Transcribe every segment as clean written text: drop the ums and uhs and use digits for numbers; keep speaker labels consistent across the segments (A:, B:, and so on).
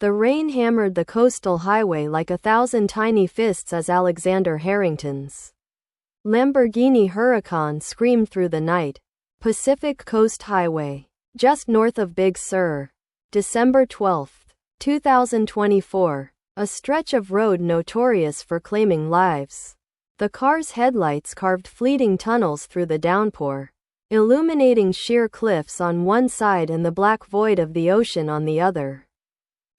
A: The rain hammered the coastal highway like 1,000 tiny fists as Alexander Harrington's Lamborghini Huracan screamed through the night. Pacific Coast Highway, just north of Big Sur. December 12, 2024. A stretch of road notorious for claiming lives. The car's headlights carved fleeting tunnels through the downpour, illuminating sheer cliffs on one side and the black void of the ocean on the other.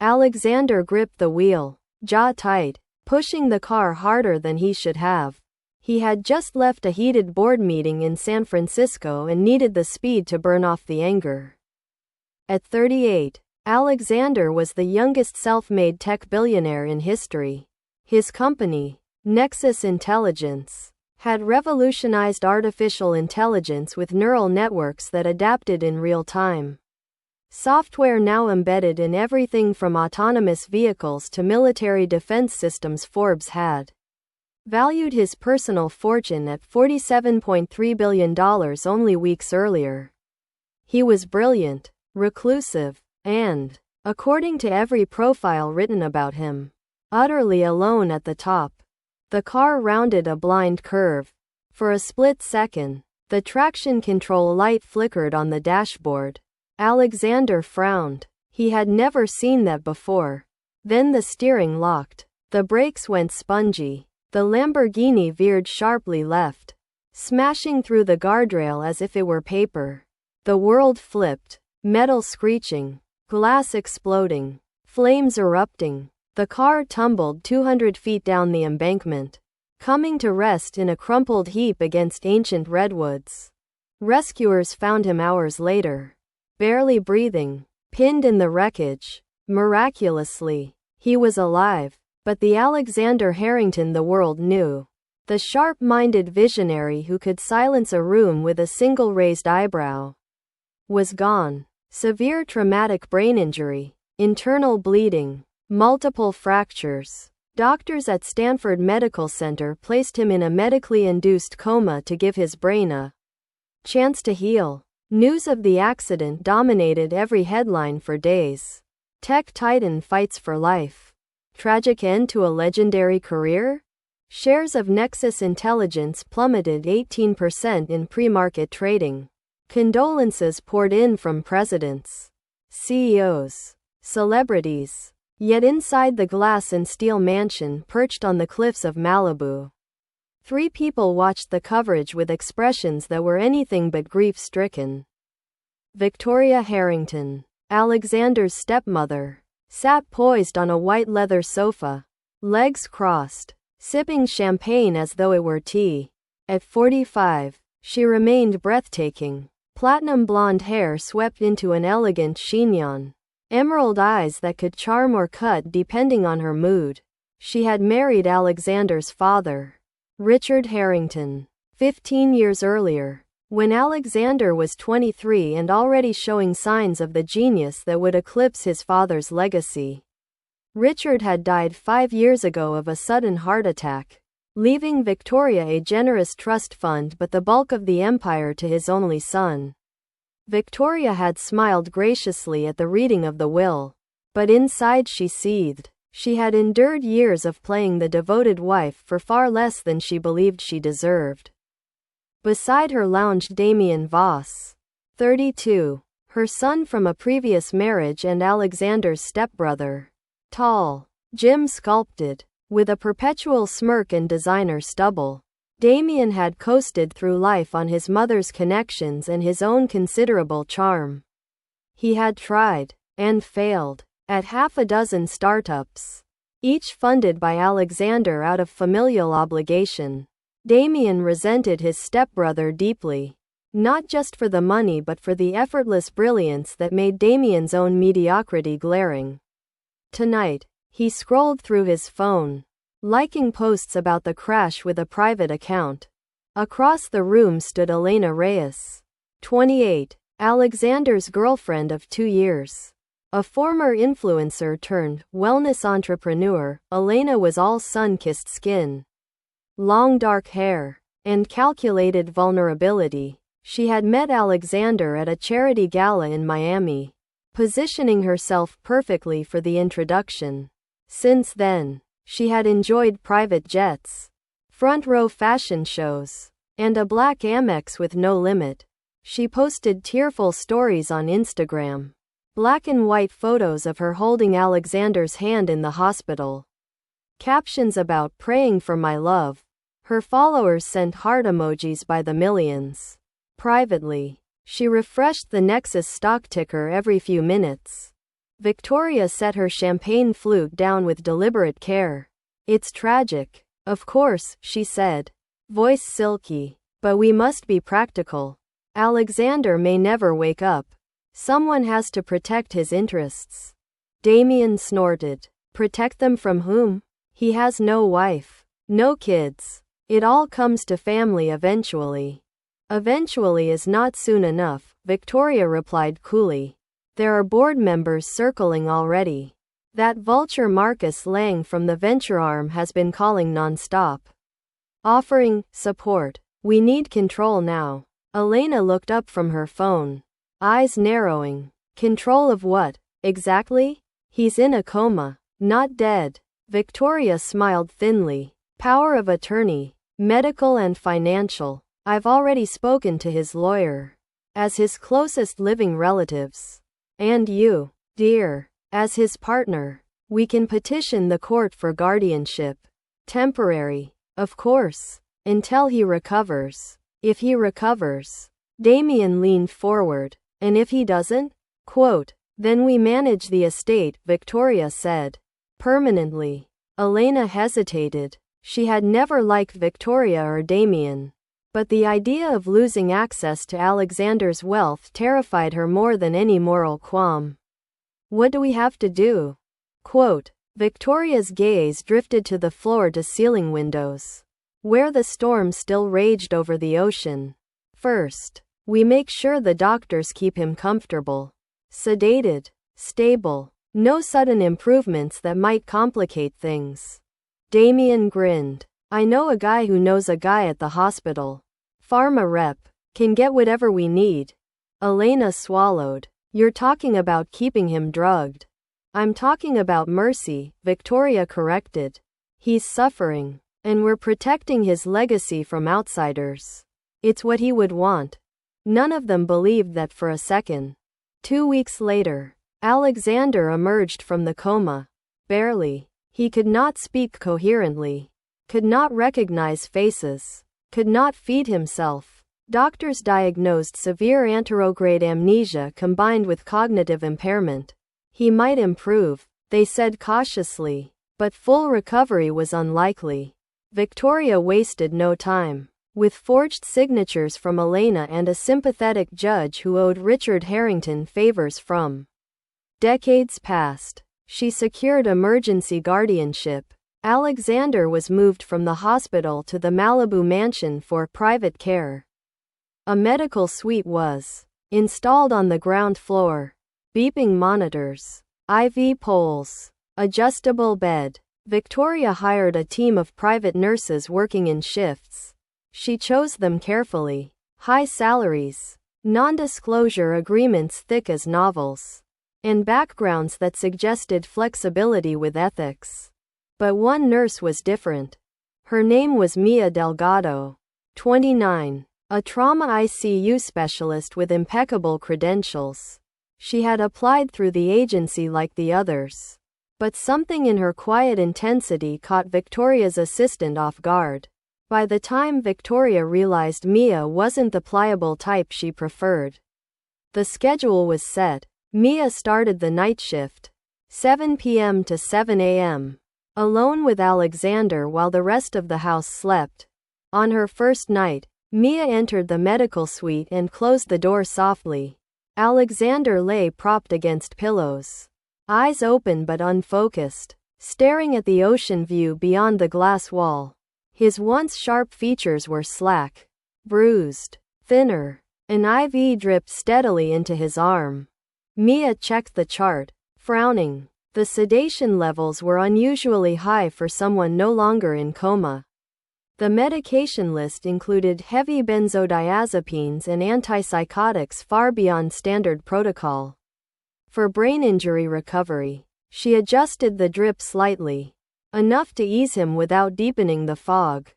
A: Alexander gripped the wheel, jaw tight, pushing the car harder than he should have. He had just left a heated board meeting in San Francisco and needed the speed to burn off the anger. At 38, Alexander was the youngest self-made tech billionaire in history. His company, Nexus Intelligence, had revolutionized artificial intelligence with neural networks that adapted in real time. Software now embedded in everything from autonomous vehicles to military defense systems. Forbes had valued his personal fortune at $47.3 billion only weeks earlier. He was brilliant, reclusive, and, according to every profile written about him, utterly alone at the top. The car rounded a blind curve. For a split second, the traction control light flickered on the dashboard. Alexander frowned. He had never seen that before. Then the steering locked. The brakes went spongy. The Lamborghini veered sharply left, smashing through the guardrail as if it were paper. The world flipped, metal screeching, glass exploding, flames erupting. The car tumbled 200 feet down the embankment, coming to rest in a crumpled heap against ancient redwoods. Rescuers found him hours later, barely breathing, pinned in the wreckage. Miraculously, he was alive. But the Alexander Harrington the world knew, the sharp-minded visionary who could silence a room with a single raised eyebrow, was gone. Severe traumatic brain injury, internal bleeding, multiple fractures. Doctors at Stanford Medical Center placed him in a medically induced coma to give his brain a chance to heal. News of the accident dominated every headline for days. Tech titan fights for life. Tragic end to a legendary career? Shares of Nexus Intelligence plummeted 18% in pre-market trading. Condolences poured in from presidents, CEOs, celebrities. Yet inside the glass and steel mansion perched on the cliffs of Malibu, 3 people watched the coverage with expressions that were anything but grief-stricken. Victoria Harrington, Alexander's stepmother, sat poised on a white leather sofa, legs crossed, sipping champagne as though it were tea. At 45, she remained breathtaking. Platinum blonde hair swept into an elegant chignon, emerald eyes that could charm or cut depending on her mood. She had married Alexander's father, Richard Harrington, 15 years earlier, when Alexander was 23 and already showing signs of the genius that would eclipse his father's legacy. Richard had died 5 years ago of a sudden heart attack, leaving Victoria a generous trust fund but the bulk of the empire to his only son. Victoria had smiled graciously at the reading of the will, but inside she seethed. She had endured years of playing the devoted wife for far less than she believed she deserved. Beside her lounged Damien Voss, 32, her son from a previous marriage and Alexander's stepbrother. Tall, gym-sculpted, with a perpetual smirk and designer stubble. Damien had coasted through life on his mother's connections and his own considerable charm. He had tried, and failed, at half a dozen startups, each funded by Alexander out of familial obligation. Damien resented his stepbrother deeply, not just for the money but for the effortless brilliance that made Damien's own mediocrity glaring. Tonight, he scrolled through his phone, liking posts about the crash with a private account. Across the room stood Elena Reyes, 28, Alexander's girlfriend of 2 years. A former influencer turned wellness entrepreneur, Elena was all sun-kissed skin, long dark hair, and calculated vulnerability. She had met Alexander at a charity gala in Miami, positioning herself perfectly for the introduction. Since then, she had enjoyed private jets, front-row fashion shows, and a black Amex with no limit. She posted tearful stories on Instagram, black and white photos of her holding Alexander's hand in the hospital. Captions about praying for my love. Her followers sent heart emojis by the millions. Privately, she refreshed the Nexus stock ticker every few minutes. Victoria set her champagne flute down with deliberate care. It's tragic, of course, she said, voice silky, but we must be practical. Alexander may never wake up. Someone has to protect his interests. Damien snorted. Protect them from whom? He has no wife, no kids. It all comes to family eventually. Eventually is not soon enough, Victoria replied coolly. There are board members circling already. That vulture Marcus Lang from the venture arm has been calling non-stop, offering support. We need control now. Elena looked up from her phone, eyes narrowing. Control of what, exactly? He's in a coma, not dead. Victoria smiled thinly. Power of attorney, medical and financial. I've already spoken to his lawyer. As his closest living relatives. And you, dear, as his partner. We can petition the court for guardianship. Temporary, of course, until he recovers. If he recovers. Damien leaned forward. And if he doesn't? Quote, then we manage the estate, Victoria said. Permanently. Elena hesitated. She had never liked Victoria or Damien. But the idea of losing access to Alexander's wealth terrified her more than any moral qualm. What do we have to do? Quote, Victoria's gaze drifted to the floor-to-ceiling windows, where the storm still raged over the ocean. First, we make sure the doctors keep him comfortable, sedated, stable. No sudden improvements that might complicate things. Damien grinned. I know a guy who knows a guy at the hospital. Pharma rep. Can get whatever we need. Elena swallowed. You're talking about keeping him drugged. I'm talking about mercy, Victoria corrected. He's suffering. And we're protecting his legacy from outsiders. It's what he would want. None of them believed that for a second. 2 weeks later, Alexander emerged from the coma. Barely. He could not speak coherently. Could not recognize faces. Could not feed himself. Doctors diagnosed severe anterograde amnesia combined with cognitive impairment. He might improve, they said cautiously, but full recovery was unlikely. Victoria wasted no time. With forged signatures from Elena and a sympathetic judge who owed Richard Harrington favors from decades past, she secured emergency guardianship. Alexander was moved from the hospital to the Malibu mansion for private care. A medical suite was installed on the ground floor. Beeping monitors, IV poles, adjustable bed. Victoria hired a team of private nurses working in shifts. She chose them carefully. High salaries, non-disclosure agreements thick as novels, and backgrounds that suggested flexibility with ethics. But one nurse was different. Her name was Mia Delgado, 29, a trauma ICU specialist with impeccable credentials. She had applied through the agency like the others. But something in her quiet intensity caught Victoria's assistant off guard. By the time Victoria realized Mia wasn't the pliable type she preferred, the schedule was set. Mia started the night shift, 7 p.m. to 7 a.m., alone with Alexander while the rest of the house slept. On her first night, Mia entered the medical suite and closed the door softly. Alexander lay propped against pillows, eyes open but unfocused, staring at the ocean view beyond the glass wall. His once sharp features were slack, bruised, thinner. An IV dripped steadily into his arm. Mia checked the chart, frowning. The sedation levels were unusually high for someone no longer in coma. The medication list included heavy benzodiazepines and antipsychotics far beyond standard protocol. for brain injury recovery. She adjusted the drip slightly, enough to ease him without deepening the fog.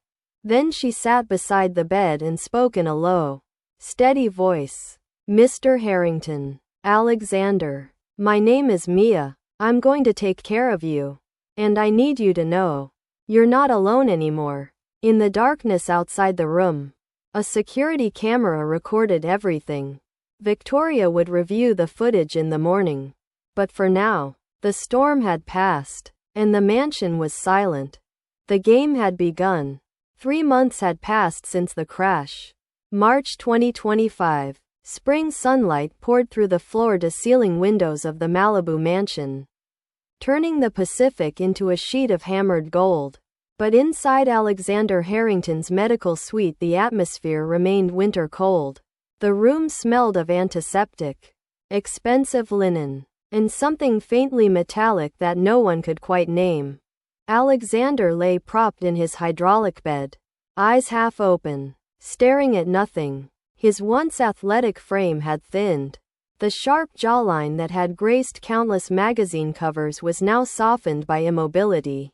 A: Then she sat beside the bed and spoke in a low, steady voice. Mr. Harrington. Alexander. My name is Mia. I'm going to take care of you. And I need you to know, you're not alone anymore. In the darkness outside the room, a security camera recorded everything. Victoria would review the footage in the morning. But for now, the storm had passed, and the mansion was silent. The game had begun. 3 months had passed since the crash. March 2025. Spring sunlight poured through the floor-to-ceiling windows of the Malibu mansion, turning the Pacific into a sheet of hammered gold. But inside Alexander Harrington's medical suite, the atmosphere remained winter cold. The room smelled of antiseptic, expensive linen, and something faintly metallic that no one could quite name. Alexander lay propped in his hydraulic bed, eyes half open, staring at nothing. His once athletic frame had thinned. The sharp jawline that had graced countless magazine covers was now softened by immobility.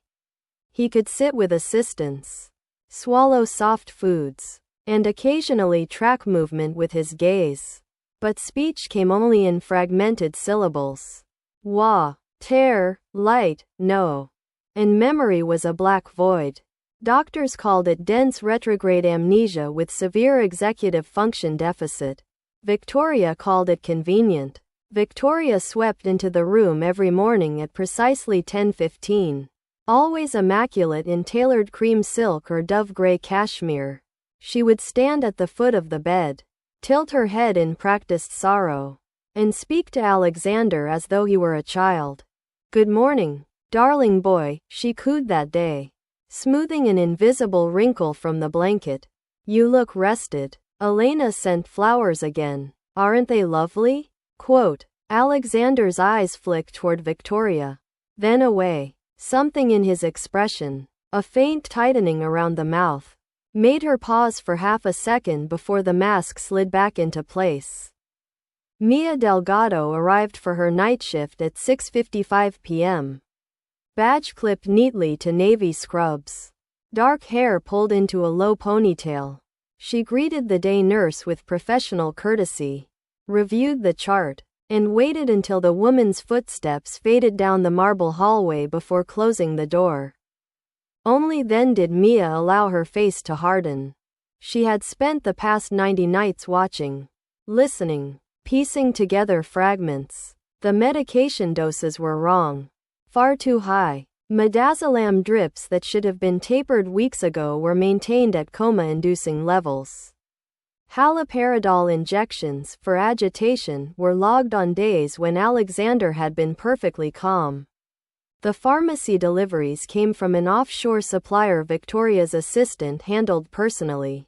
A: He could sit with assistance, swallow soft foods, and occasionally track movement with his gaze. But speech came only in fragmented syllables. Wah, tear, light, no. And memory was a black void. Doctors called it dense retrograde amnesia with severe executive function deficit. Victoria called it convenient. Victoria swept into the room every morning at precisely 10:15. Always immaculate in tailored cream silk or dove gray cashmere. She would stand at the foot of the bed, tilt her head in practiced sorrow, and speak to Alexander as though he were a child. "Good morning, darling boy," she cooed that day, smoothing an invisible wrinkle from the blanket. "You look rested." Elena sent flowers again. "Aren't they lovely?" Quote. Alexander's eyes flicked toward Victoria, then away. Something in his expression, a faint tightening around the mouth, made her pause for half a second before the mask slid back into place. Mia Delgado arrived for her night shift at 6:55 p.m. Badge clipped neatly to navy scrubs. Dark hair pulled into a low ponytail. She greeted the day nurse with professional courtesy, reviewed the chart, and waited until the woman's footsteps faded down the marble hallway before closing the door. Only then did Mia allow her face to harden. She had spent the past 90 nights watching, listening, piecing together fragments. The medication doses were wrong. Far too high. Midazolam drips that should have been tapered weeks ago were maintained at coma-inducing levels. Haloperidol injections for agitation were logged on days when Alexander had been perfectly calm. The pharmacy deliveries came from an offshore supplier Victoria's assistant handled personally,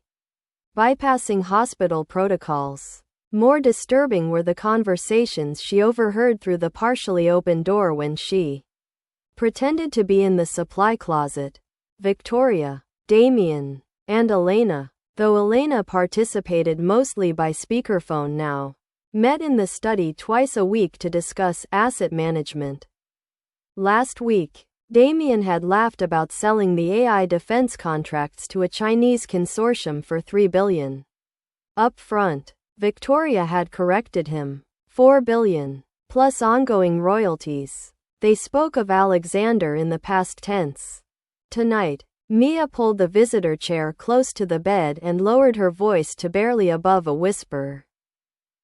A: bypassing hospital protocols. More disturbing were the conversations she overheard through the partially open door when she pretended to be in the supply closet. Victoria, Damien, and Elena, though Elena participated mostly by speakerphone now, met in the study twice a week to discuss asset management. Last week, Damien had laughed about selling the AI defense contracts to a Chinese consortium for $3 billion. Up front, Victoria had corrected him. $4 billion, plus ongoing royalties. They spoke of Alexander in the past tense. Tonight, Mia pulled the visitor chair close to the bed and lowered her voice to barely above a whisper.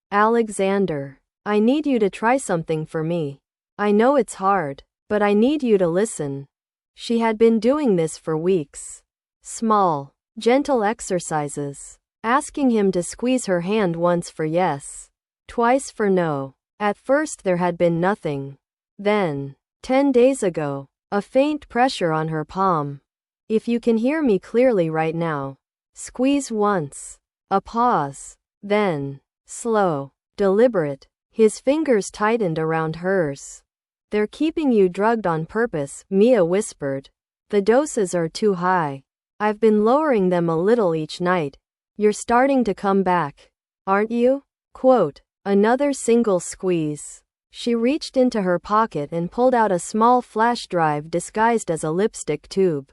A: "Alexander, I need you to try something for me. I know it's hard, but I need you to listen." She had been doing this for weeks. Small, gentle exercises, asking him to squeeze her hand once for yes, twice for no. At first there had been nothing. Then, 10 days ago, a faint pressure on her palm. "If you can hear me clearly right now, squeeze once." A pause. Then, slow, deliberate, his fingers tightened around hers. "They're keeping you drugged on purpose," Mia whispered. "The doses are too high. I've been lowering them a little each night. You're starting to come back, aren't you?" Quote. Another single squeeze. She reached into her pocket and pulled out a small flash drive disguised as a lipstick tube.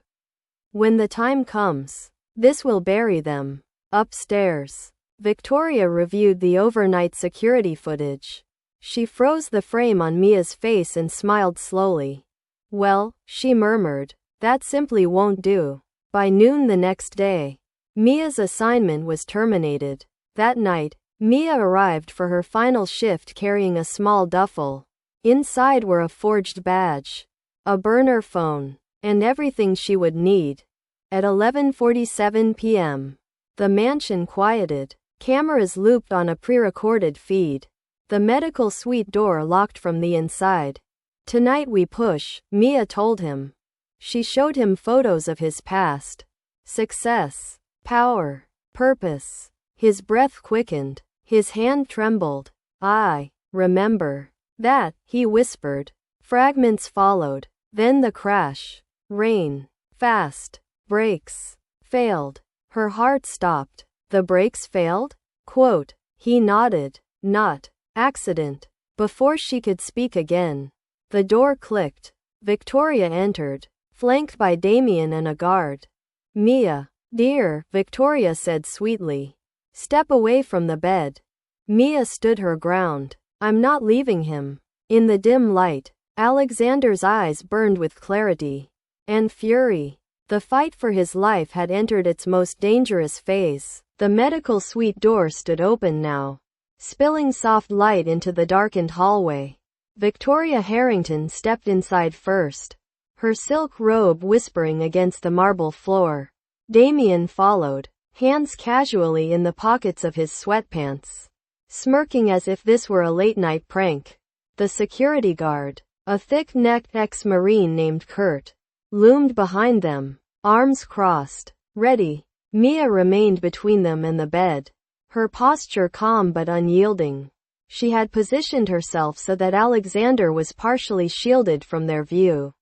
A: When the time comes, this will bury them. Upstairs, Victoria reviewed the overnight security footage. She froze the frame on Mia's face and smiled slowly. Well, she murmured, that simply won't do. By noon the next day, Mia's assignment was terminated. That night, Mia arrived for her final shift carrying a small duffel. Inside were a forged badge, a burner phone, and everything she would need. At 11:47 p.m., the mansion quieted. Cameras looped on a pre-recorded feed. The medical suite door locked from the inside. Tonight we push, Mia told him. She showed him photos of his past. Success, power, purpose. His breath quickened. His hand trembled. I remember that, he whispered. Fragments followed. Then the crash. Rain. Fast. Brakes. Failed. Her heart stopped. The brakes failed? Quote. He nodded. Not. Accident. Before she could speak again, the door clicked. Victoria entered, flanked by Damien and a guard. Mia. Dear, Victoria said sweetly. Step away from the bed. Mia stood her ground. I'm not leaving him. In the dim light, Alexander's eyes burned with clarity and fury. The fight for his life had entered its most dangerous phase. The medical suite door stood open now, spilling soft light into the darkened hallway. Victoria Harrington stepped inside first, her silk robe whispering against the marble floor. Damien followed, hands casually in the pockets of his sweatpants, smirking as if this were a late-night prank. The security guard, a thick-necked ex-Marine named Kurt, loomed behind them, arms crossed, ready. Mia remained between them and the bed, her posture calm but unyielding. She had positioned herself so that Alexander was partially shielded from their view.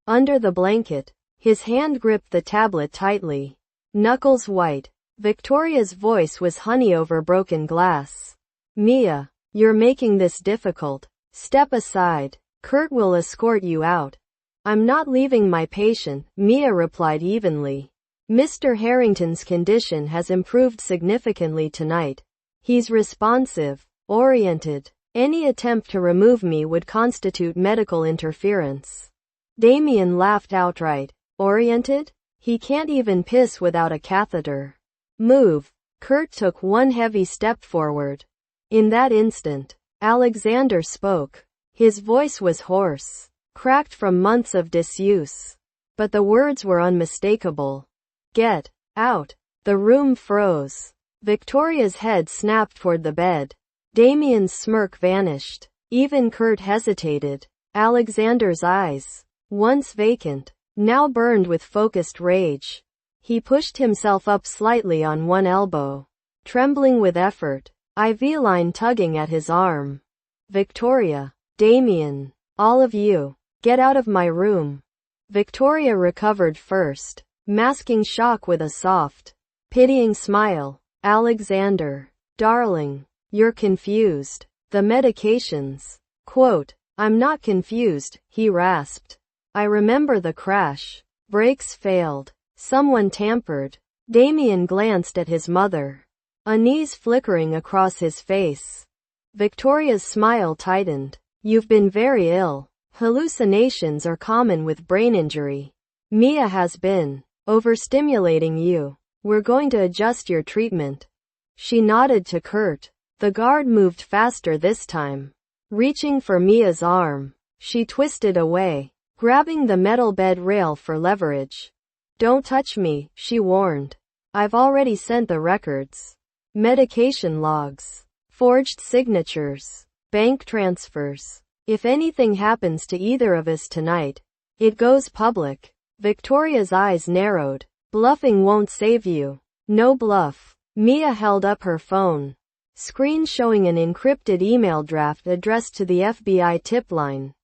A: Under the blanket, his hand gripped the tablet tightly, knuckles white. Victoria's voice was honey over broken glass. Mia, you're making this difficult. Step aside. Kurt will escort you out. I'm not leaving my patient, Mia replied evenly. Mr. Harrington's condition has improved significantly tonight. He's responsive, oriented. Any attempt to remove me would constitute medical interference. Damien laughed outright. Oriented? He can't even piss without a catheter. Move. Kurt took one heavy step forward. In that instant, Alexander spoke. His voice was hoarse, cracked from months of disuse. But the words were unmistakable. Get out. The room froze. Victoria's head snapped toward the bed. Damien's smirk vanished. Even Kurt hesitated. Alexander's eyes, once vacant, now burned with focused rage. He pushed himself up slightly on one elbow, trembling with effort, IV line tugging at his arm. Victoria. Damien. All of you. Get out of my room. Victoria recovered first, masking shock with a soft, pitying smile. Alexander. Darling. You're confused. The medications. Quote. I'm not confused, he rasped. I remember the crash. Brakes failed. Someone tampered. Damien glanced at his mother, unease flickering across his face. Victoria's smile tightened. You've been very ill. Hallucinations are common with brain injury. Mia has been overstimulating you. We're going to adjust your treatment. She nodded to Kurt. The guard moved faster this time. Reaching for Mia's arm, she twisted away, grabbing the metal bed rail for leverage. Don't touch me, she warned. I've already sent the records. Medication logs, forged signatures, bank transfers. If anything happens to either of us tonight, it goes public. Victoria's eyes narrowed. Bluffing won't save you. No bluff. Mia held up her phone, screen showing an encrypted email draft addressed to the FBI tip line.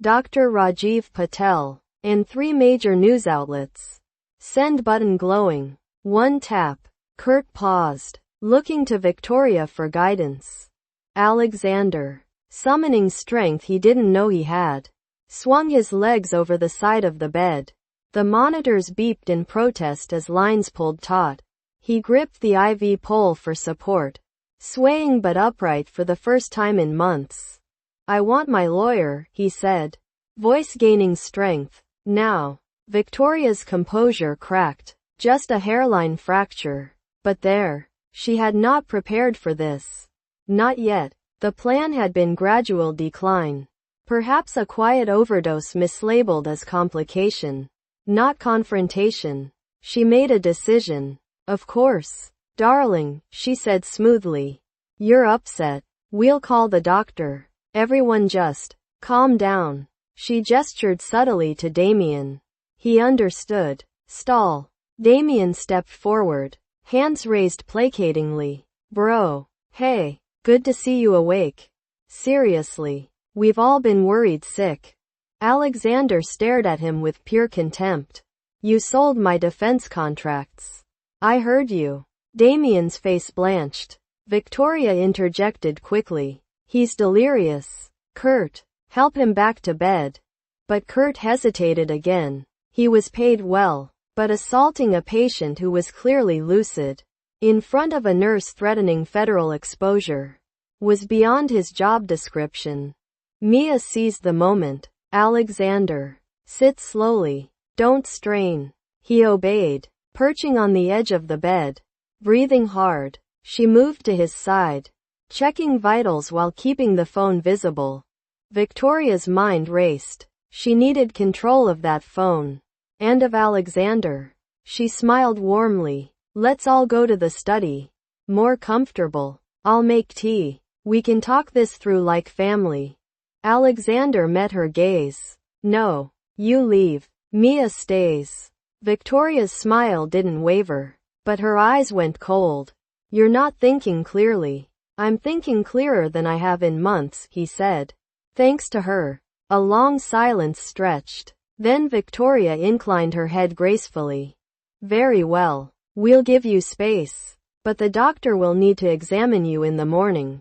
A: Dr. Rajiv Patel, and 3 major news outlets. Send button glowing. One tap. Kurt paused, looking to Victoria for guidance. Alexander. summoning strength he didn't know he had. Swung his legs over the side of the bed. The monitors beeped in protest as lines pulled taut. He gripped the IV pole for support, swaying but upright for the first time in months. "I want my lawyer," he said, voice gaining strength. "Now." Victoria's composure cracked. Just a hairline fracture. But there. She had not prepared for this. Not yet. The plan had been gradual decline. Perhaps a quiet overdose mislabeled as complication. Not confrontation. She made a decision. "Of course. Darling," she said smoothly. "You're upset. We'll call the doctor. Everyone just calm down." She gestured subtly to Damien. He understood. "Stall." Damien stepped forward, hands raised placatingly. "Bro. Hey. Good to see you awake. Seriously. We've all been worried sick." Alexander stared at him with pure contempt. "You sold my defense contracts." "I heard you." Damien's face blanched. Victoria interjected quickly. "He's delirious. Kurt, help him back to bed." But Kurt hesitated again. He was paid well, but assaulting a patient who was clearly lucid, in front of a nurse threatening federal exposure, was beyond his job description. Mia seized the moment. "Alexander. Sit slowly. Don't strain." He obeyed, perching on the edge of the bed, breathing hard. She moved to his side, checking vitals while keeping the phone visible. Victoria's mind raced. She needed control of that phone. And of Alexander. She smiled warmly. "Let's all go to the study. More comfortable. I'll make tea. We can talk this through like family." Alexander met her gaze. "No. You leave. Mia stays." Victoria's smile didn't waver, but her eyes went cold. "You're not thinking clearly." "I'm thinking clearer than I have in months," he said. Thanks to her. A long silence stretched. Then Victoria inclined her head gracefully. "Very well. We'll give you space. But the doctor will need to examine you in the morning."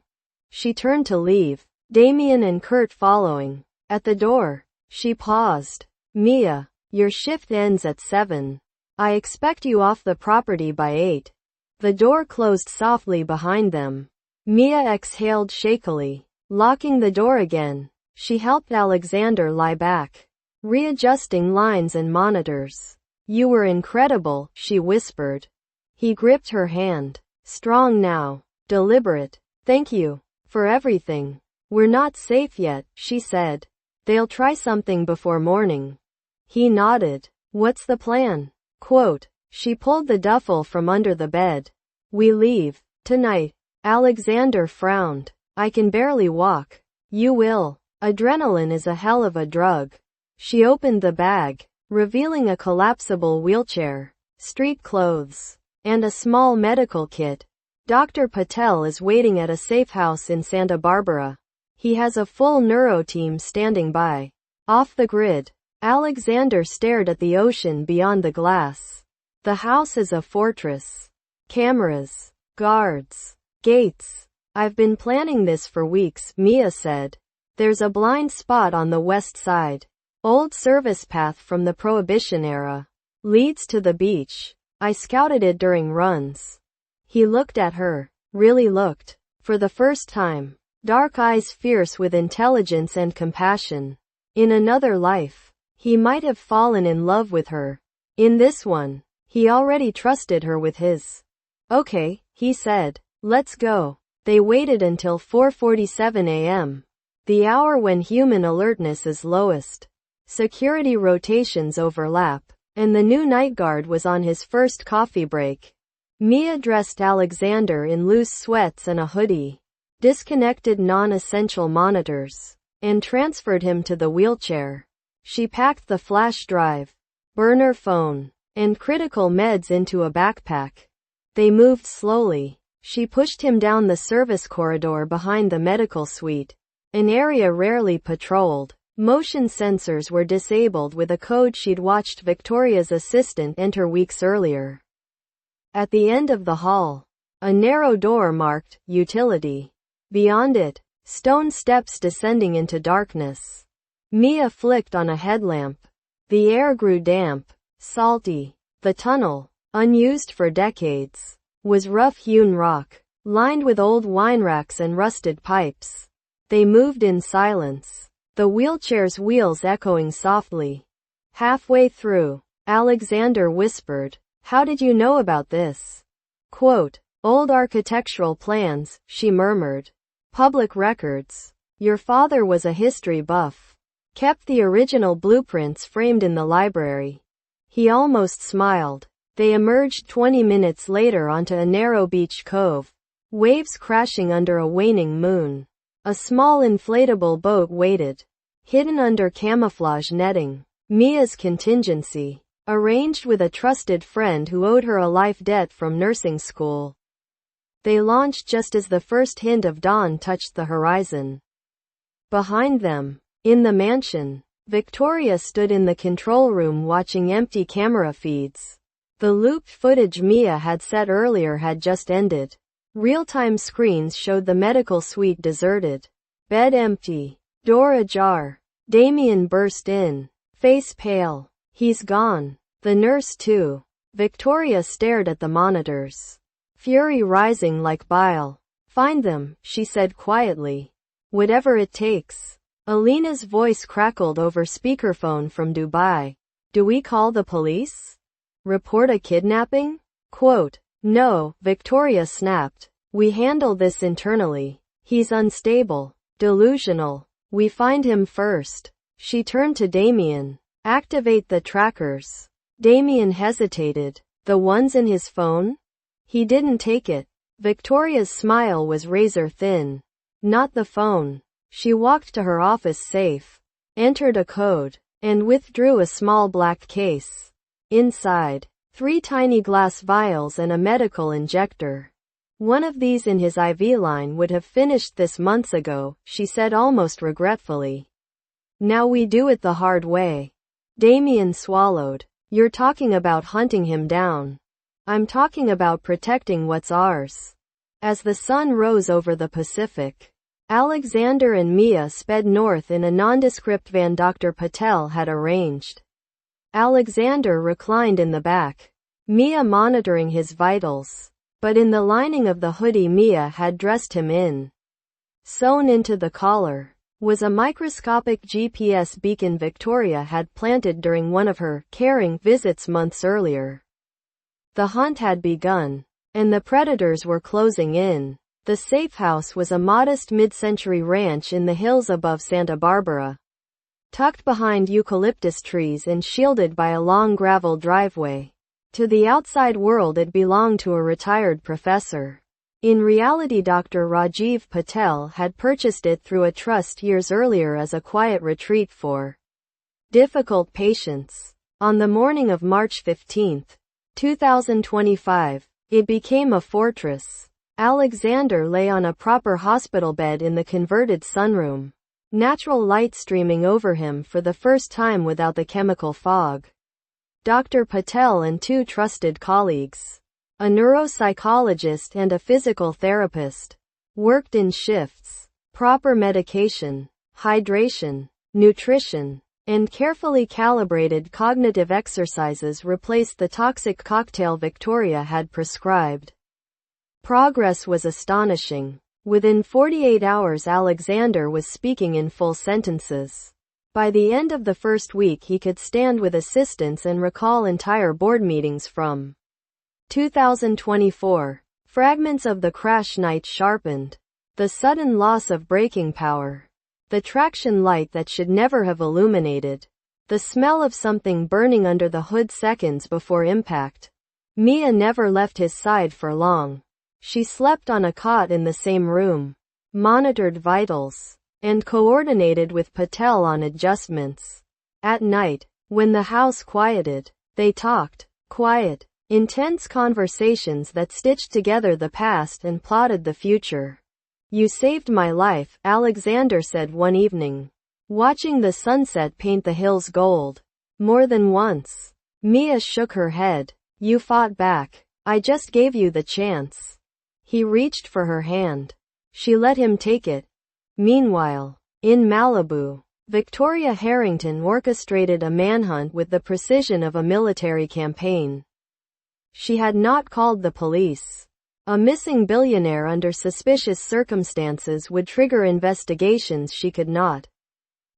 A: She turned to leave, Damien and Kurt following. At the door, she paused. "Mia, your shift ends at 7. I expect you off the property by 8. The door closed softly behind them. Mia exhaled shakily. Locking the door again, she helped Alexander lie back, readjusting lines and monitors. "You were incredible," she whispered. He gripped her hand. "Strong now. Deliberate. Thank you. For everything." "We're not safe yet," she said. "They'll try something before morning." He nodded. "What's the plan?" Quote. She pulled the duffel from under the bed. "We leave. Tonight." Alexander frowned. "I can barely walk." "You will. Adrenaline is a hell of a drug." She opened the bag, revealing a collapsible wheelchair, street clothes, and a small medical kit. "Dr. Patel is waiting at a safe house in Santa Barbara. He has a full neuro team standing by." Off the grid, Alexander stared at the ocean beyond the glass. The house is a fortress. Cameras, guards, gates. "I've been planning this for weeks," Mia said. "There's a blind spot on the west side. Old service path from the Prohibition era. Leads to the beach. I scouted it during runs." He looked at her. Really looked. For the first time. Dark eyes fierce with intelligence and compassion. In another life, he might have fallen in love with her. In this one, he already trusted her with his. "Okay," he said. "Let's go." They waited until 4:47 a.m. The hour when human alertness is lowest. Security rotations overlap, and the new night guard was on his first coffee break. Mia dressed Alexander in loose sweats and a hoodie, disconnected non-essential monitors, and transferred him to the wheelchair. She packed the flash drive, burner phone, and critical meds into a backpack. They moved slowly. She pushed him down the service corridor behind the medical suite, an area rarely patrolled. Motion sensors were disabled with a code she'd watched Victoria's assistant enter weeks earlier. At the end of the hall, a narrow door marked utility. Beyond it, Stone steps descending into darkness. Mia flicked on a headlamp. The air grew damp, salty. The tunnel, unused for decades, was rough-hewn rock, lined with old wine racks and rusted pipes. They moved in silence, the wheelchair's wheels echoing softly. Halfway through, Alexander whispered, "How did you know about this?" Quote, "Old architectural plans," she murmured. "Public records. Your father was a history buff. Kept the original blueprints framed in the library." He almost smiled. They emerged 20 minutes later onto a narrow beach cove. Waves crashing under a waning moon. A small inflatable boat waited, hidden under camouflage netting. Mia's contingency, arranged with a trusted friend who owed her a life debt from nursing school. They launched just as the first hint of dawn touched the horizon. Behind them, in the mansion, Victoria stood in the control room watching empty camera feeds. The looped footage Mia had set earlier had just ended. Real-time screens showed the medical suite deserted. Bed empty. Door ajar. Damien burst in, face pale. "He's gone." The nurse too. Victoria stared at the monitors, fury rising like bile. "Find them," she said quietly. "Whatever it takes." Alina's voice crackled over speakerphone from Dubai. "Do we call the police? Report a kidnapping?" Quote, "No," Victoria snapped. "We handle this internally. He's unstable, delusional. We find him first." She turned to Damien. "Activate the trackers." Damien hesitated. "The ones in his phone?" "He didn't take it." Victoria's smile was razor thin. "Not the phone." She walked to her office safe, entered a code, and withdrew a small black case. Inside, 3 tiny glass vials and a medical injector. "One of these in his IV line would have finished this months ago," she said almost regretfully. "Now we do it the hard way." Damien swallowed. "You're talking about hunting him down. I'm talking about protecting what's ours." As the sun rose over the Pacific, Alexander and Mia sped north in a nondescript van Dr. Patel had arranged. Alexander reclined in the back, Mia monitoring his vitals. But in the lining of the hoodie Mia had dressed him in, sewn into the collar, was a microscopic GPS beacon Victoria had planted during one of her caring visits months earlier. The hunt had begun, and the predators were closing in. The safe house was a modest mid-century ranch in the hills above Santa Barbara, tucked behind eucalyptus trees and shielded by a long gravel driveway. To the outside world it belonged to a retired professor. In reality Dr. Rajiv Patel had purchased it through a trust years earlier as a quiet retreat for difficult patients. On the morning of March 15, 2025, it became a fortress. Alexander lay on a proper hospital bed in the converted sunroom, natural light streaming over him for the first time without the chemical fog. Dr. Patel and 2 trusted colleagues, a neuropsychologist and a physical therapist, worked in shifts. Proper medication, hydration, nutrition, and carefully calibrated cognitive exercises replaced the toxic cocktail Victoria had prescribed. Progress was astonishing. Within 48 hours Alexander was speaking in full sentences. By the end of the first week he could stand with assistance and recall entire board meetings from 2024. Fragments of the crash night sharpened. The sudden loss of braking power. The traction light that should never have illuminated. The smell of something burning under the hood seconds before impact. Mia never left his side for long. She slept on a cot in the same room, monitored vitals, and coordinated with Patel on adjustments. At night, when the house quieted, they talked. Quiet, intense conversations that stitched together the past and plotted the future. "You saved my life," Alexander said one evening, watching the sunset paint the hills gold. "More than once." Mia shook her head. "You fought back. I just gave you the chance." He reached for her hand. She let him take it. Meanwhile, in Malibu, Victoria Harrington orchestrated a manhunt with the precision of a military campaign. She had not called the police. A missing billionaire under suspicious circumstances would trigger investigations she could not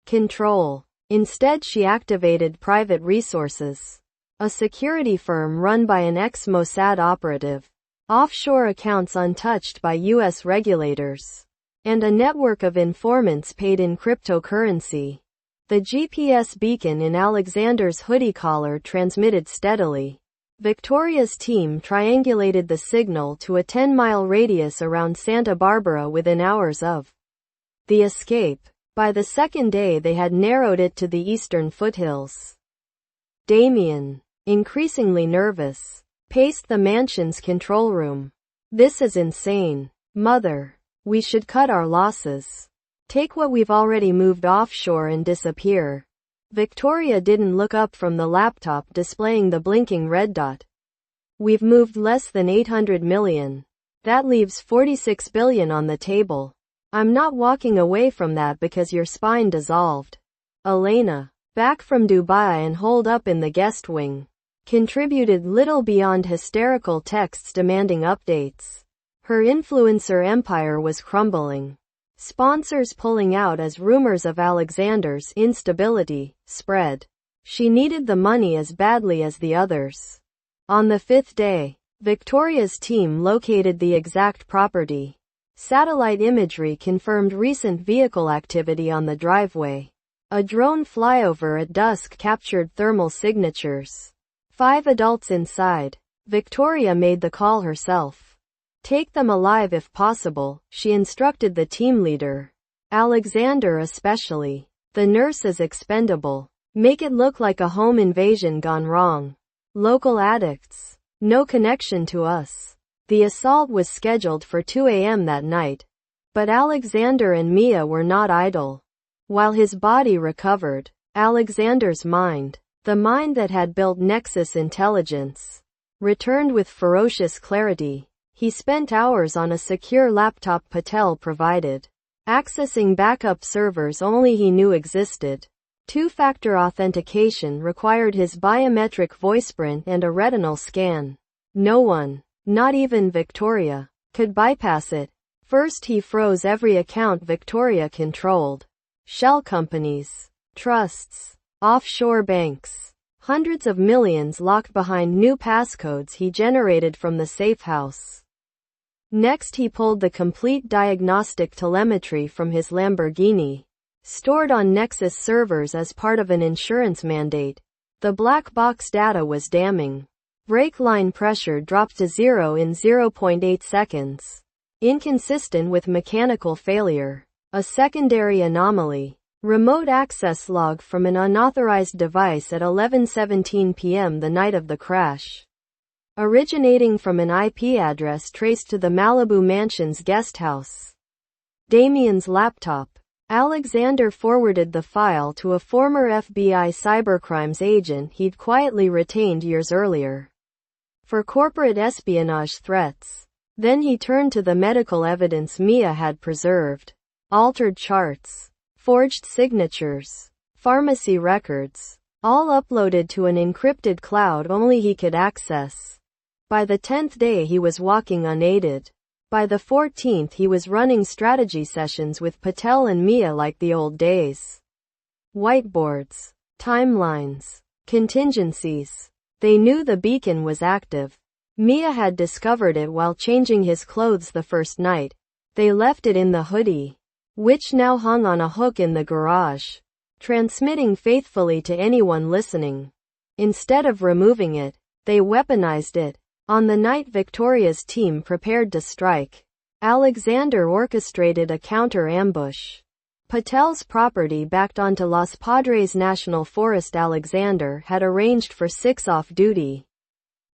A: control. Instead, she activated private resources. A security firm run by an ex-Mossad operative, offshore accounts untouched by U.S. regulators, and a network of informants paid in cryptocurrency. The GPS beacon in Alexander's hoodie collar transmitted steadily. Victoria's team triangulated the signal to a 10-mile radius around Santa Barbara within hours of the escape. By the second day they had narrowed it to the eastern foothills. Damien, increasingly nervous, paced the mansion's control room. "This is insane. Mother, we should cut our losses. Take what we've already moved offshore and disappear." Victoria didn't look up from the laptop displaying the blinking red dot. "We've moved less than 800 million. That leaves 46 billion on the table. I'm not walking away from that because your spine dissolved." Elena, back from Dubai and holed up in the guest wing, contributed little beyond hysterical texts demanding updates. Her influencer empire was crumbling. Sponsors pulling out as rumors of Alexander's instability spread. She needed the money as badly as the others. On the fifth day, Victoria's team located the exact property. Satellite imagery confirmed recent vehicle activity on the driveway. A drone flyover at dusk captured thermal signatures. 5 adults inside. Victoria made the call herself. "Take them alive if possible," she instructed the team leader. "Alexander especially. The nurse is expendable. Make it look like a home invasion gone wrong. Local addicts. No connection to us." The assault was scheduled for 2 a.m. that night. But Alexander and Mia were not idle. While his body recovered, Alexander's mind, the mind that had built Nexus Intelligence, returned with ferocious clarity. He spent hours on a secure laptop Patel provided, accessing backup servers only he knew existed. Two-factor authentication required his biometric voiceprint and a retinal scan. No one, not even Victoria, could bypass it. First he froze every account Victoria controlled. Shell companies, trusts, offshore banks, hundreds of millions locked behind new passcodes he generated from the safe house. Next he pulled the complete diagnostic telemetry from his Lamborghini, stored on Nexus servers as part of an insurance mandate. The black box data was damning. Brake line pressure dropped to 0 in 0.8 seconds. Inconsistent with mechanical failure. A secondary anomaly. Remote access log from an unauthorized device at 11:17 p.m. the night of the crash. Originating from an IP address traced to the Malibu mansion's guest house. Damien's laptop. Alexander forwarded the file to a former FBI cybercrimes agent he'd quietly retained years earlier for corporate espionage threats. Then he turned to the medical evidence Mia had preserved. Altered charts, forged signatures, pharmacy records, all uploaded to an encrypted cloud only he could access. By the 10th day he was walking unaided. By the 14th he was running strategy sessions with Patel and Mia like the old days. Whiteboards, timelines, contingencies. They knew the beacon was active. Mia had discovered it while changing his clothes the first night. They left it in the hoodie, which now hung on a hook in the garage, transmitting faithfully to anyone listening. Instead of removing it, they weaponized it. On the night Victoria's team prepared to strike, Alexander orchestrated a counter-ambush. Patel's property backed onto Los Padres National Forest. Alexander had arranged for 6 off-duty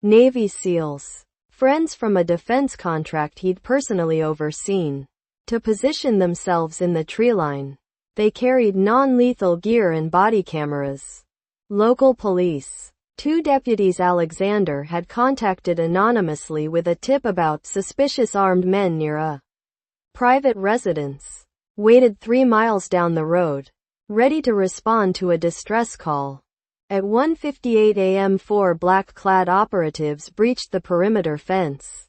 A: Navy SEALs, friends from a defense contract he'd personally overseen, to position themselves in the treeline. They carried non-lethal gear and body cameras. Local police. 2 deputies Alexander had contacted anonymously with a tip about suspicious armed men near a private residence. waited 3 miles down the road, ready to respond to a distress call. At 1:58 a.m. 4 black-clad operatives breached the perimeter fence.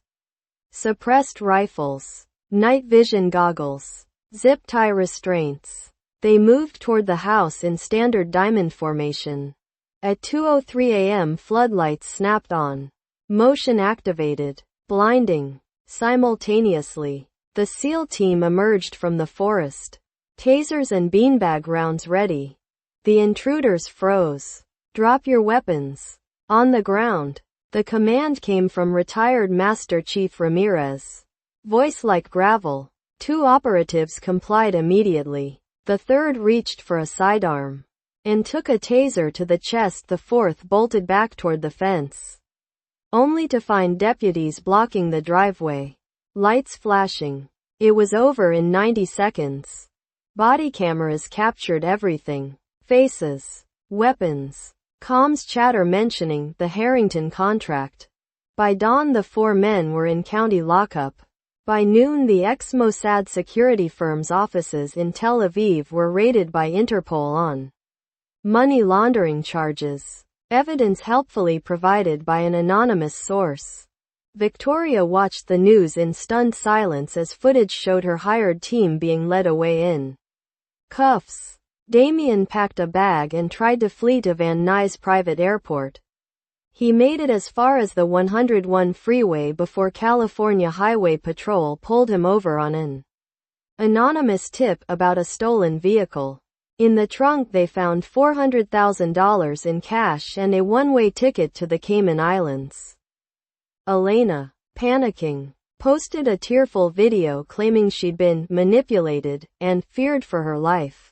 A: Suppressed rifles, night vision goggles, zip tie restraints. They moved toward the house in standard diamond formation. At 2:03 a.m. floodlights snapped on. Motion activated. Blinding. Simultaneously, the SEAL team emerged from the forest. Tasers and beanbag rounds ready. The intruders froze. Drop your weapons. On the ground. The command came from retired Master Chief Ramirez. Voice like gravel. 2 operatives complied immediately. The third reached for a sidearm and took a taser to the chest. The fourth bolted back toward the fence, only to find deputies blocking the driveway. Lights flashing. It was over in 90 seconds. Body cameras captured everything. Faces. Weapons. Comms chatter mentioning the Harrington contract. By dawn the 4 men were in county lockup. By noon the ex-Mossad security firm's offices in Tel Aviv were raided by Interpol on money laundering charges. Evidence helpfully provided by an anonymous source. Victoria watched the news in stunned silence as footage showed her hired team being led away in cuffs. Damien packed a bag and tried to flee to Van Nuys private airport. He made it as far as the 101 freeway before California Highway Patrol pulled him over on an anonymous tip about a stolen vehicle. In the trunk they found $400,000 in cash and a one-way ticket to the Cayman Islands. Elena, panicking, posted a tearful video claiming she'd been manipulated and feared for her life.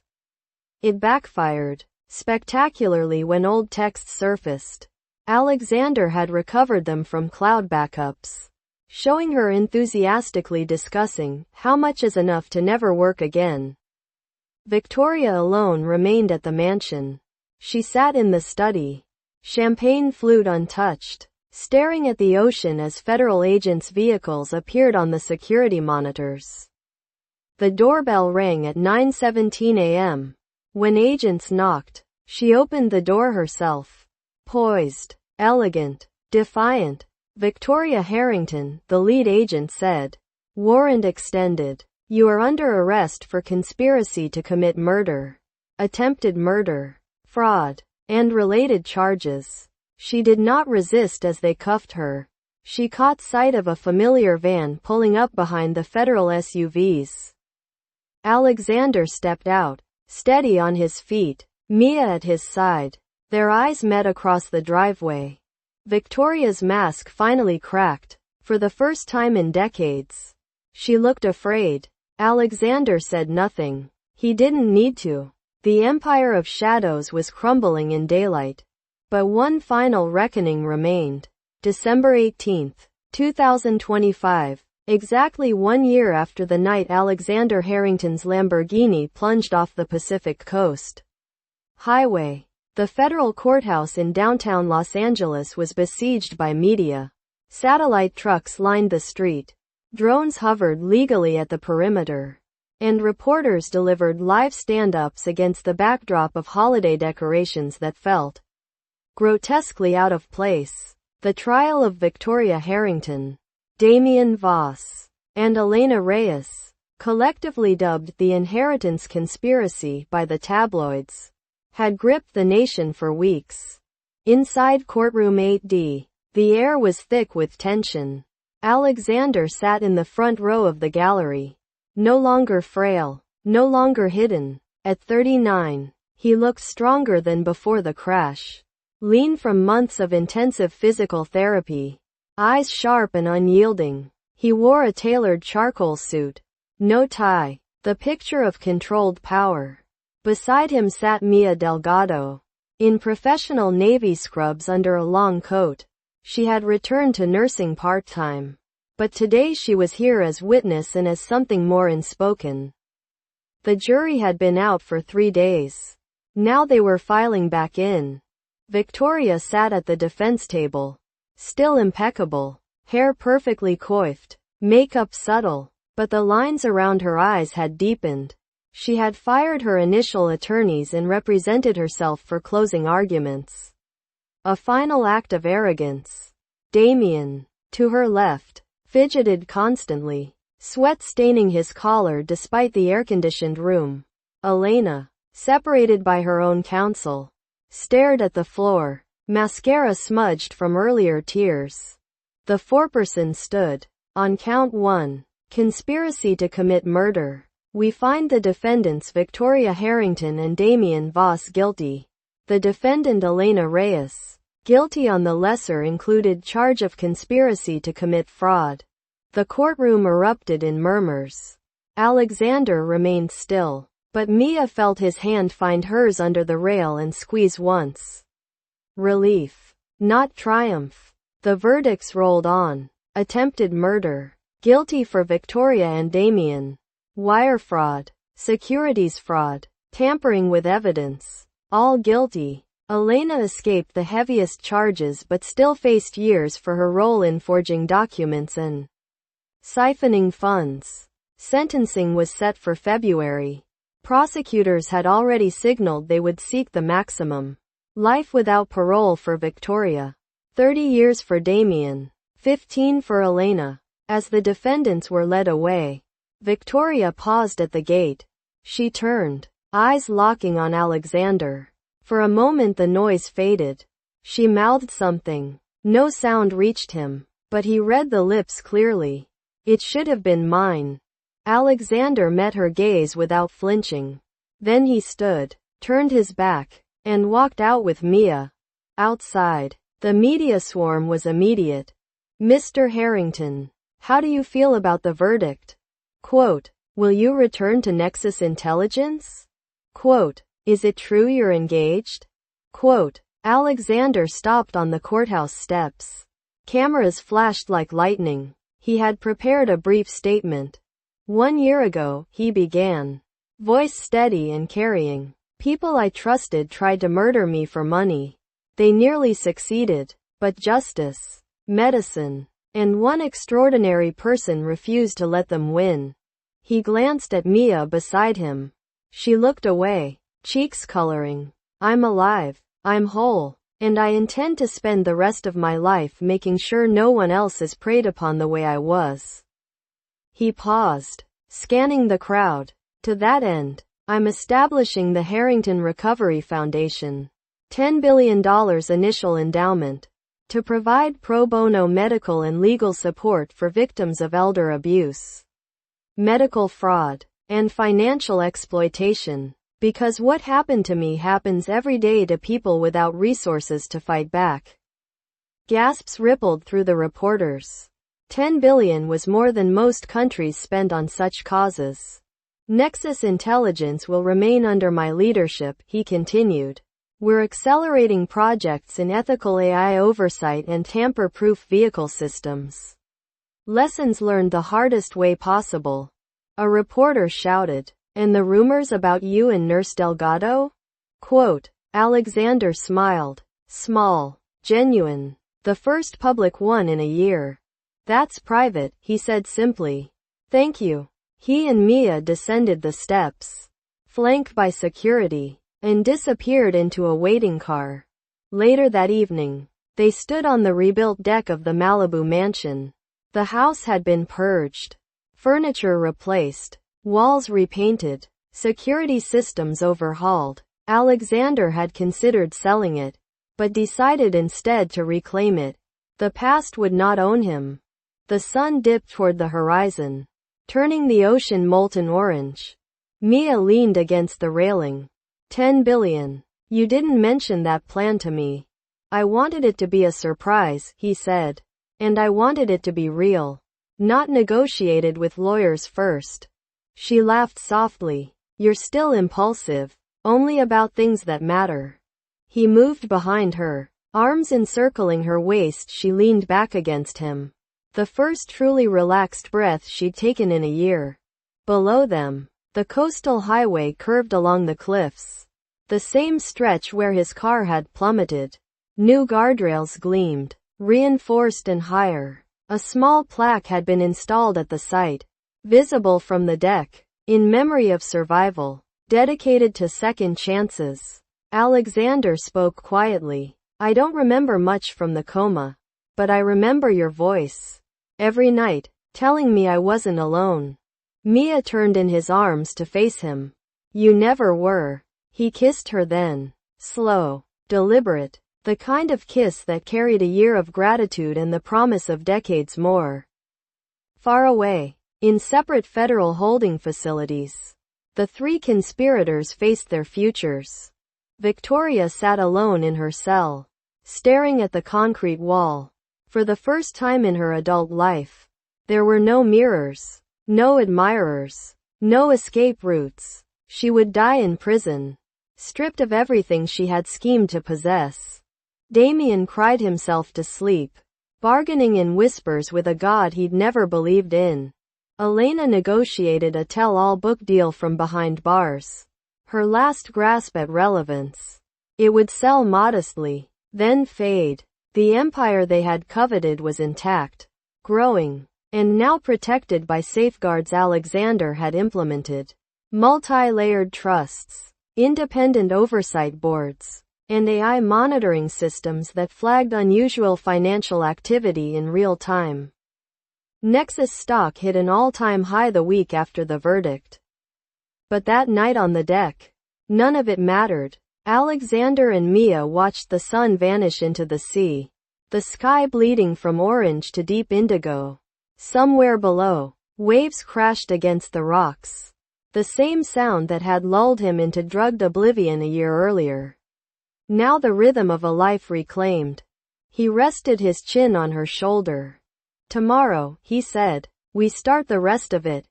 A: It backfired spectacularly when old texts surfaced. Alexander had recovered them from cloud backups, showing her enthusiastically discussing how much is enough to never work again. Victoria alone remained at the mansion. She sat in the study, champagne flute untouched, staring at the ocean as federal agents' vehicles appeared on the security monitors. The doorbell rang at 9:17 a.m. When agents knocked, she opened the door herself. Poised, elegant, defiant. Victoria Harrington, the lead agent said. Warrant extended. You are under arrest for conspiracy to commit murder, attempted murder, fraud, and related charges. She did not resist as they cuffed her. She caught sight of a familiar van pulling up behind the federal SUVs. Alexander stepped out, steady on his feet, Mia at his side. Their eyes met across the driveway. Victoria's mask finally cracked, for the first time in decades. She looked afraid. Alexander said nothing. He didn't need to. The empire of shadows was crumbling in daylight. But one final reckoning remained. December 18, 2025. Exactly 1 year after the night Alexander Harrington's Lamborghini plunged off the Pacific Coast Highway. The federal courthouse in downtown Los Angeles was besieged by media. Satellite trucks lined the street. Drones hovered legally at the perimeter. And reporters delivered live stand-ups against the backdrop of holiday decorations that felt grotesquely out of place. The trial of Victoria Harrington, Damien Voss, and Elena Reyes, collectively dubbed the Inheritance Conspiracy by the tabloids, had gripped the nation for weeks. Inside courtroom 8D, the air was thick with tension. Alexander sat in the front row of the gallery. No longer frail, no longer hidden. At 39, he looked stronger than before the crash. Lean from months of intensive physical therapy. Eyes sharp and unyielding. He wore a tailored charcoal suit. No tie. The picture of controlled power. Beside him sat Mia Delgado, in professional navy scrubs under a long coat. She had returned to nursing part-time. But today she was here as witness and as something more unspoken. The jury had been out for 3 days. Now they were filing back in. Victoria sat at the defense table. Still impeccable. Hair perfectly coiffed. Makeup subtle. But the lines around her eyes had deepened. She had fired her initial attorneys and represented herself for closing arguments. A final act of arrogance. Damien, to her left, fidgeted constantly, sweat staining his collar despite the air-conditioned room. Elena, separated by her own counsel, stared at the floor, mascara smudged from earlier tears. The foreperson stood. On count 1, conspiracy to commit murder, we find the defendants Victoria Harrington and Damien Voss guilty. The defendant Elena Reyes, guilty on the lesser included charge of conspiracy to commit fraud. The courtroom erupted in murmurs. Alexander remained still, but Mia felt his hand find hers under the rail and squeeze once. Relief, not triumph. The verdicts rolled on. Attempted murder, guilty for Victoria and Damien. Wire fraud, securities fraud, tampering with evidence, all guilty. Elena escaped the heaviest charges but still faced years for her role in forging documents and siphoning funds. Sentencing was set for February. Prosecutors had already signaled they would seek the maximum. Life without parole for Victoria. 30 years for Damien. 15 for Elena. As the defendants were led away, Victoria paused at the gate. She turned, eyes locking on Alexander. For a moment the noise faded. She mouthed something. No sound reached him, but he read the lips clearly. It should have been mine. Alexander met her gaze without flinching. Then he stood, turned his back, and walked out with Mia. Outside, the media swarm was immediate. Mr. Harrington, how do you feel about the verdict? Quote, will you return to Nexus Intelligence? Quote, is it true you're engaged? Quote, Alexander stopped on the courthouse steps. Cameras flashed like lightning. He had prepared a brief statement. 1 year ago, he began. Voice steady and carrying. People I trusted tried to murder me for money. They nearly succeeded. But justice, medicine, and one extraordinary person refused to let them win. He glanced at Mia beside him. She looked away, cheeks coloring. I'm alive. I'm whole. And I intend to spend the rest of my life making sure no one else is preyed upon the way I was. He paused, scanning the crowd. To that end, I'm establishing the Harrington Recovery Foundation. $10 billion initial endowment. To provide pro bono medical and legal support for victims of elder abuse, medical fraud, and financial exploitation. Because what happened to me happens every day to people without resources to fight back. Gasps rippled through the reporters. 10 billion was more than most countries spend on such causes. Nexus Intelligence will remain under my leadership, he continued. We're accelerating projects in ethical AI oversight and tamper-proof vehicle systems. Lessons learned the hardest way possible. A reporter shouted. And the rumors about you and Nurse Delgado? Quote, Alexander smiled. Small. Genuine. The first public one in a year. That's private, he said simply. Thank you. He and Mia descended the steps, flanked by security, and disappeared into a waiting car. Later that evening, they stood on the rebuilt deck of the Malibu mansion. The house had been purged, furniture replaced, walls repainted, security systems overhauled. Alexander had considered selling it, but decided instead to reclaim it. The past would not own him. The sun dipped toward the horizon, turning the ocean molten orange. Mia leaned against the railing. 10 billion. You didn't mention that plan to me. I wanted it to be a surprise, he said. And I wanted it to be real. Not negotiated with lawyers first. She laughed softly. You're still impulsive. Only about things that matter. He moved behind her, arms encircling her waist. She leaned back against him. The first truly relaxed breath she'd taken in a year. Below them, the coastal highway curved along the cliffs. The same stretch where his car had plummeted. New guardrails gleamed, reinforced and higher. A small plaque had been installed at the site, visible from the deck. in memory of survival, dedicated to second chances. Alexander spoke quietly. I don't remember much from the coma, but I remember your voice. Every night, telling me I wasn't alone. Mia turned in his arms to face him. You never were. He kissed her then. Slow, deliberate, the kind of kiss that carried a year of gratitude and the promise of decades more. Far away, in separate federal holding facilities, the three conspirators faced their futures. Victoria sat alone in her cell, staring at the concrete wall. For the first time in her adult life, there were no mirrors, no admirers, no escape routes. She would die in prison, stripped of everything she had schemed to possess. Damien cried himself to sleep, bargaining in whispers with a god he'd never believed in. Elena negotiated a tell-all book deal from behind bars, her last grasp at relevance. It would sell modestly, then fade. The empire they had coveted was intact, growing, and now protected by safeguards Alexander had implemented. Multi-layered trusts, independent oversight boards, and AI monitoring systems that flagged unusual financial activity in real time. Nexus stock hit an all-time high the week after the verdict. But that night on the deck, none of it mattered. Alexander and Mia watched the sun vanish into the sea, the sky bleeding from orange to deep indigo. Somewhere below, waves crashed against the rocks, the same sound that had lulled him into drugged oblivion a year earlier. Now the rhythm of a life reclaimed. He rested his chin on her shoulder. Tomorrow, he said, we start the rest of it.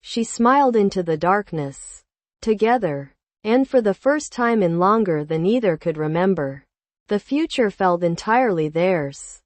A: She smiled into the darkness. Together. And for the first time in longer than either could remember, the future felt entirely theirs.